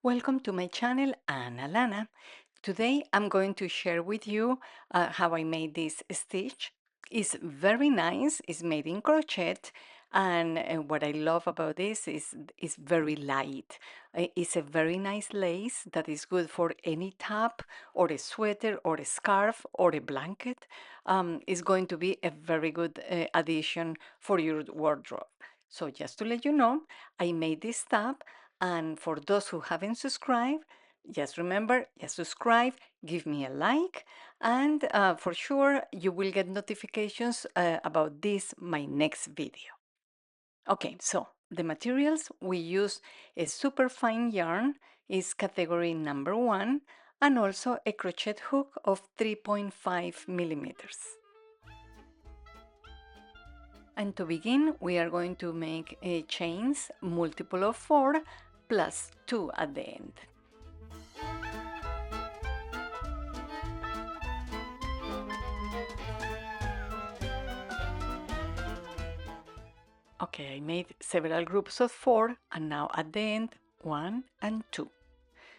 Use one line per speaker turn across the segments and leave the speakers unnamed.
Welcome to my channel, Ana Lana. Today I'm going to share with you how I made this stitch. It's very nice, it's made in crochet, and what I love about this is it's very light. It's a very nice lace that is good for any top or a sweater or a scarf or a blanket. It's going to be a very good addition for your wardrobe. So just to let you know, I made this top, and for those who haven't subscribed, just remember, just subscribe, give me a like, and for sure you will get notifications about this, my next video. Okay, so the materials we use a super fine yarn, is category number 1, and also a crochet hook of 3.5 millimeters. And to begin, we are going to make a chains multiple of 4 plus 2 at the end. Okay, I made several groups of 4, and now at the end 1 and 2.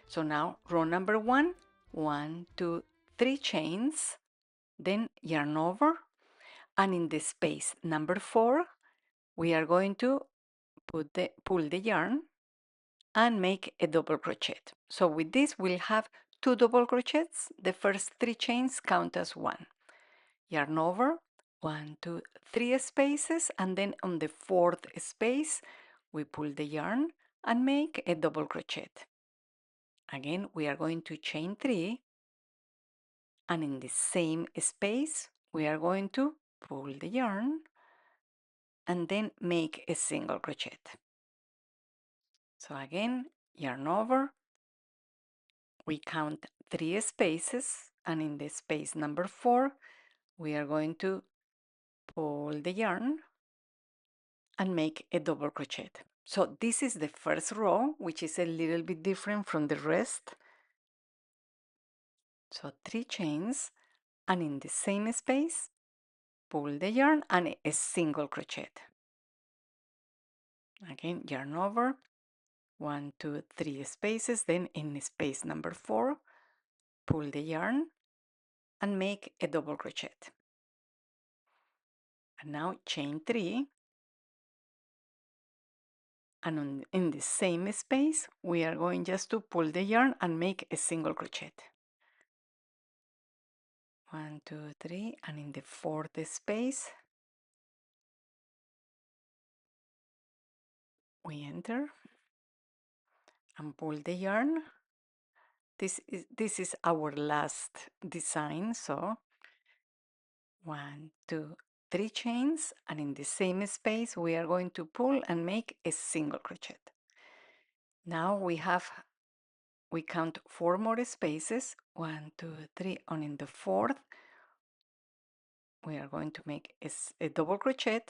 So now row number 1, 1, 2, 3 chains, then yarn over, and in the space number 4 we are going to pull the yarn and make a double crochet. So with this we'll have 2 double crochets. The first 3 chains count as 1. Yarn over, 1, 2, 3 spaces, and then on the 4th space we pull the yarn and make a double crochet. Again, we are going to chain 3, and in the same space we are going to pull the yarn and then make a single crochet. So again, yarn over, we count 3 spaces, and in the space number 4 we are going to pull the yarn and make a double crochet. So this is the first row, which is a little bit different from the rest. So 3 chains, and in the same space pull the yarn and a single crochet. Again, yarn over, 1, 2, 3 spaces, then in space number 4 pull the yarn and make a double crochet. And now chain 3, and in the same space we are going just to pull the yarn and make a single crochet. 1, 2, 3, and in the 4th space we enter and pull the yarn. This is our last design, so 1, 2, 3 chains, and in the same space we are going to pull and make a single crochet. Now we count 4 more spaces, 1, 2, 3, and in the 4th we are going to make a double crochet,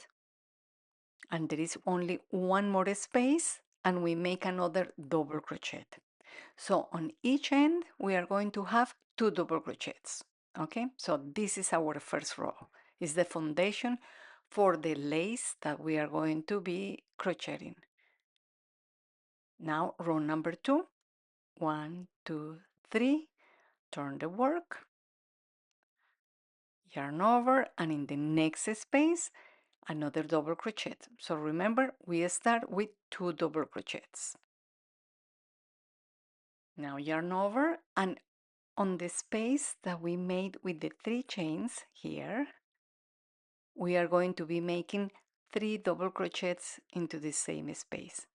and there is only 1 more space, and we make another double crochet. So on each end we are going to have 2 double crochets. Okay, so this is our first row. It's the foundation for the lace that we are going to be crocheting. Now row number 2, 1, 2, 3, turn the work, yarn over, and in the next space another double crochet. So remember, we start with 2 double crochets. Now yarn over, and on the space that we made with the 3 chains here, we are going to be making 3 double crochets into the same space.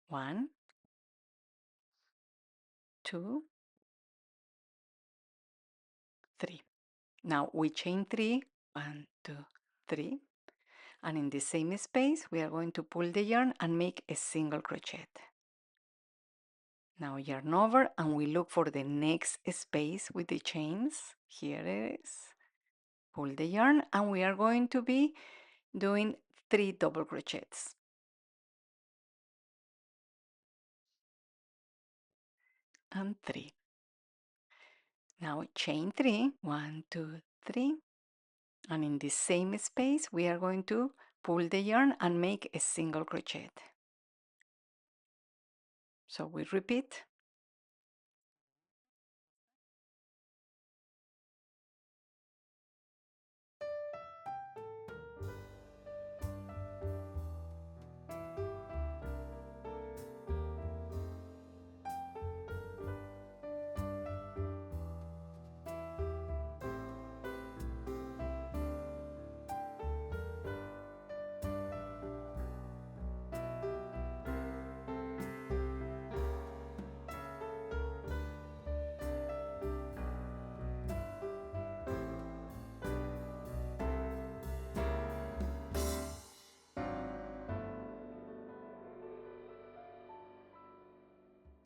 1, 2, 3. Now we chain 3, 1, 2, 3, and in the same space we are going to pull the yarn and make a single crochet. Now yarn over, and we look for the next space with the chains. Here it is. Pull the yarn, and we are going to be doing 3 double crochets. And 3. Now chain 3, 1, 2, 3, and in the same space we are going to pull the yarn and make a single crochet. So we repeat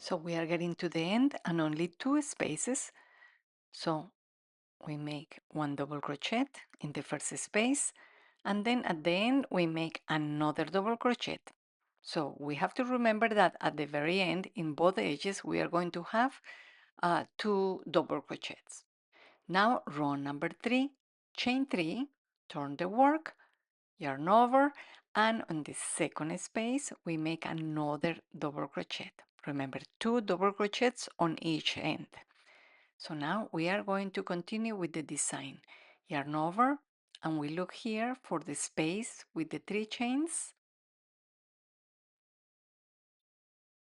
So we are getting to the end and only 2 spaces. So we make 1 double crochet in the first space, and then at the end we make another double crochet. So we have to remember that at the very end, in both edges, we are going to have 2 double crochets. Now row number 3, chain 3, turn the work, yarn over, and on the second space we make another double crochet. Remember, 2 double crochets on each end. So now we are going to continue with the design. Yarn over, and we look here for the space with the 3 chains,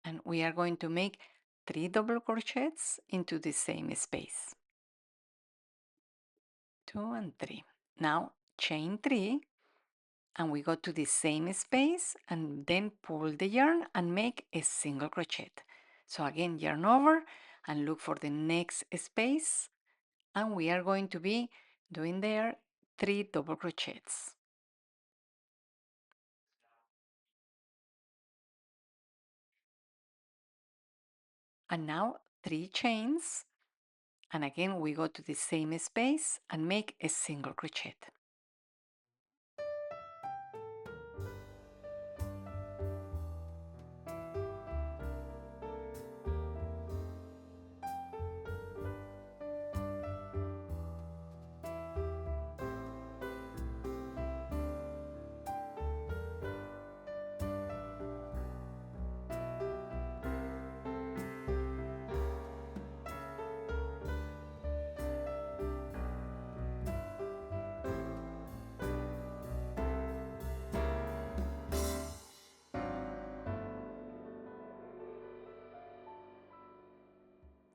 and we are going to make 3 double crochets into the same space. 2 and 3. Now chain 3, and we go to the same space and then pull the yarn and make a single crochet. So again, yarn over and look for the next space, and we are going to be doing there 3 double crochets. And now 3 chains, and again we go to the same space and make a single crochet.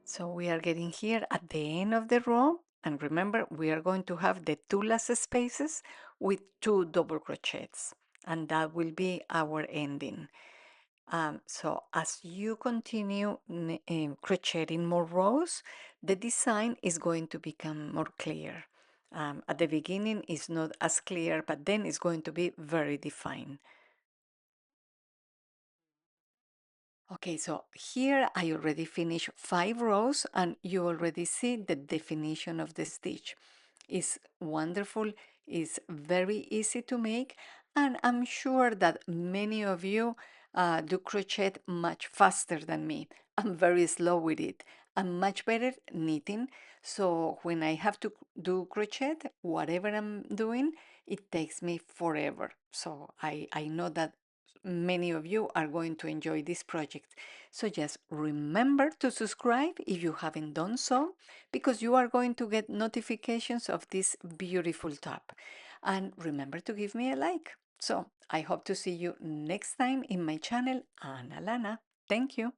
So we are getting here at the end of the row, and remember we are going to have the 2 last spaces with 2 double crochets, and that will be our ending. So as you continue crocheting more rows, the design is going to become more clear. At the beginning it's not as clear, but then it's going to be very defined. Okay, so here I already finished 5 rows, and you already see the definition of the stitch. It's wonderful, it's very easy to make, and I'm sure that many of you do crochet much faster than me. I'm very slow with it. I'm much better knitting, so when I have to do crochet, whatever I'm doing, it takes me forever. So I know that many of you are going to enjoy this project. So just remember to subscribe if you haven't done so, because you are going to get notifications of this beautiful top. And remember to give me a like. So I hope to see you next time in my channel, Ana Lana. Thank you.